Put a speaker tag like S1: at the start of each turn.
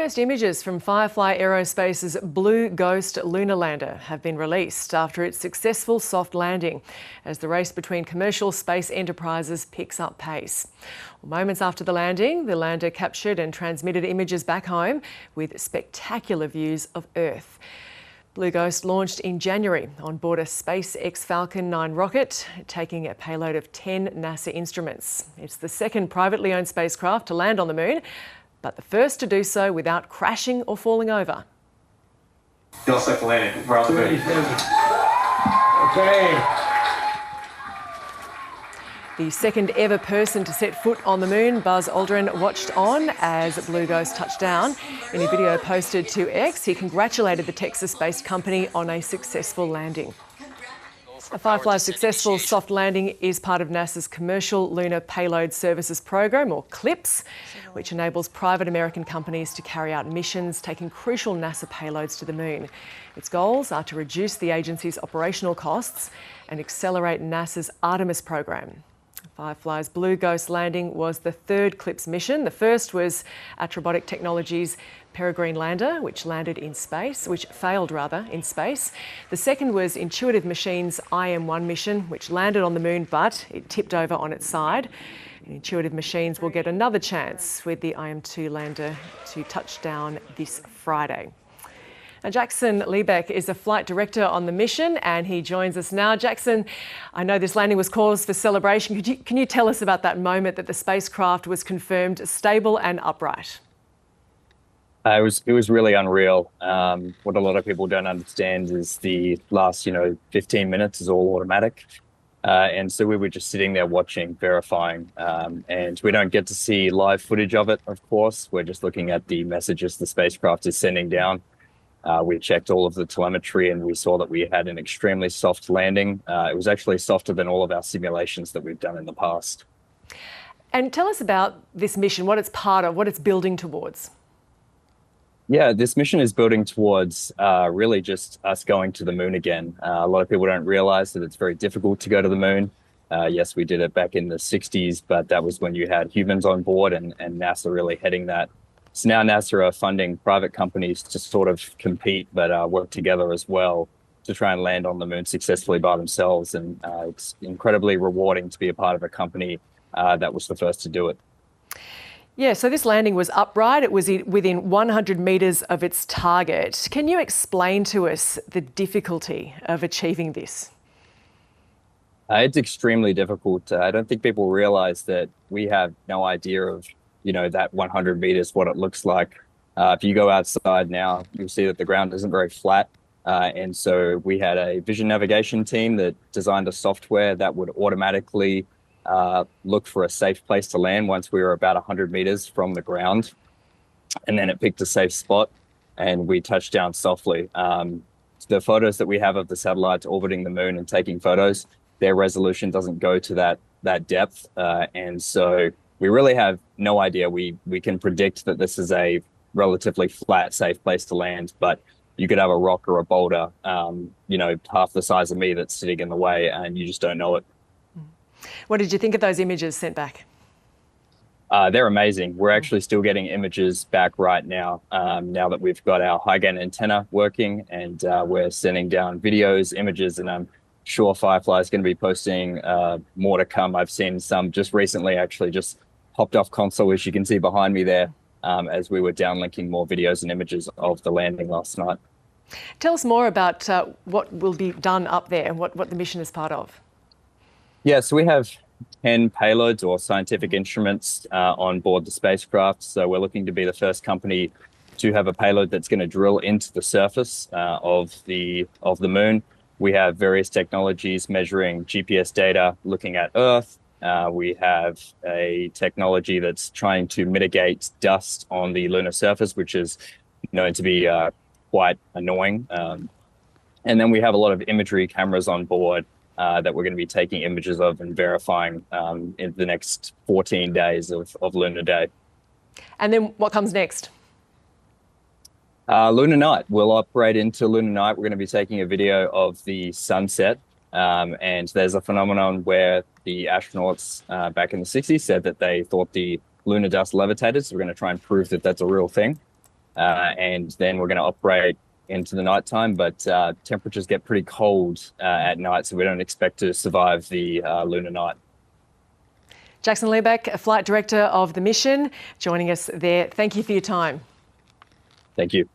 S1: First images from Firefly Aerospace's Blue Ghost lunar lander have been released after its successful soft landing, as the race between commercial space enterprises picks up pace. Moments after the landing, the lander captured and transmitted images back home with spectacular views of Earth. Blue Ghost launched in January on board a SpaceX Falcon 9 rocket, taking a payload of 10 NASA instruments. It's the second privately owned spacecraft to land on the moon, but the first to do so without crashing or falling over.
S2: Feel safe for landing. We're on the moon.
S3: Okay.
S1: The second ever person to set foot on the moon, Buzz Aldrin, watched on as Blue Ghost touched down. In a video posted to X, he congratulated the Texas-based company on a successful landing. Firefly's successful soft landing is part of NASA's Commercial Lunar Payload Services program, or CLPS, which enables private American companies to carry out missions taking crucial NASA payloads to the moon. Its goals are to reduce the agency's operational costs and accelerate NASA's Artemis program. Firefly's Blue Ghost landing was the third CLPS mission. The first was Atrobotic Technologies' Peregrine lander, which failed in space. The second was Intuitive Machines' IM-1 mission, which landed on the moon, but it tipped over on its side. And Intuitive Machines will get another chance with the IM-2 lander to touch down this Friday. Now, Jaxon Liebeck is a flight director on the mission, and he joins us now. Jaxon, I know this landing was cause for celebration. Can you tell us about that moment that the spacecraft was confirmed stable and upright?
S4: It was really unreal. What a lot of people don't understand is the last 15 minutes is all automatic. And so we were just sitting there watching, verifying, and we don't get to see live footage of it, of course. We're just looking at the messages the spacecraft is sending down. We checked all of the telemetry and we saw that we had an extremely soft landing. It was actually softer than all of our simulations that we've done in the past.
S1: And tell us about this mission, what it's part of, what it's building towards.
S4: Yeah, this mission is building towards really just us going to the moon again. A lot of people don't realize that it's very difficult to go to the moon. Yes, we did it back in the 60s, but that was when you had humans on board and NASA really heading that. So now NASA are funding private companies to sort of compete, but work together as well to try and land on the moon successfully by themselves. And it's incredibly rewarding to be a part of a company that was the first to do it.
S1: Yeah, so this landing was upright. It was within 100 metres of its target. Can you explain to us the difficulty of achieving this?
S4: It's extremely difficult. I don't think people realise that we have no idea of that 100 meters, what it looks like. If you go outside now, you'll see that the ground isn't very flat. And so we had a vision navigation team that designed a software that would automatically look for a safe place to land once we were about 100 meters from the ground. And then it picked a safe spot and we touched down softly. The photos that we have of the satellites orbiting the moon and taking photos, their resolution doesn't go to that depth. And so we really have no idea. We can predict that this is a relatively flat, safe place to land, but you could have a rock or a boulder, half the size of me that's sitting in the way, and you just don't know it.
S1: What did you think of those images sent back?
S4: They're amazing. We're actually still getting images back right now, now that we've got our high-gain antenna working, and we're sending down videos, images, and I'm sure Firefly is going to be posting more to come. I've seen some just recently, actually just popped off console, as you can see behind me there, as we were downlinking more videos and images of the landing last night.
S1: Tell us more about what will be done up there and what the mission is part of.
S4: Yeah, so we have 10 payloads or scientific instruments on board the spacecraft. So we're looking to be the first company to have a payload that's going to drill into the surface of the moon. We have various technologies measuring GPS data, looking at Earth. We have a technology that's trying to mitigate dust on the lunar surface, which is known to be quite annoying. And then we have a lot of imagery cameras on board that we're going to be taking images of and verifying in the next 14 days of Lunar Day.
S1: And then what comes next?
S4: Lunar night. We'll operate into lunar night. We're going to be taking a video of the sunset. And there's a phenomenon where the astronauts back in the 60s said that they thought the lunar dust levitated. So we're going to try and prove that that's a real thing. and then we're going to operate into the nighttime. But temperatures get pretty cold at night, so we don't expect to survive the lunar night.
S1: Jaxon Liebeck, Flight Director of the mission, joining us there. Thank you for your time.
S4: Thank you.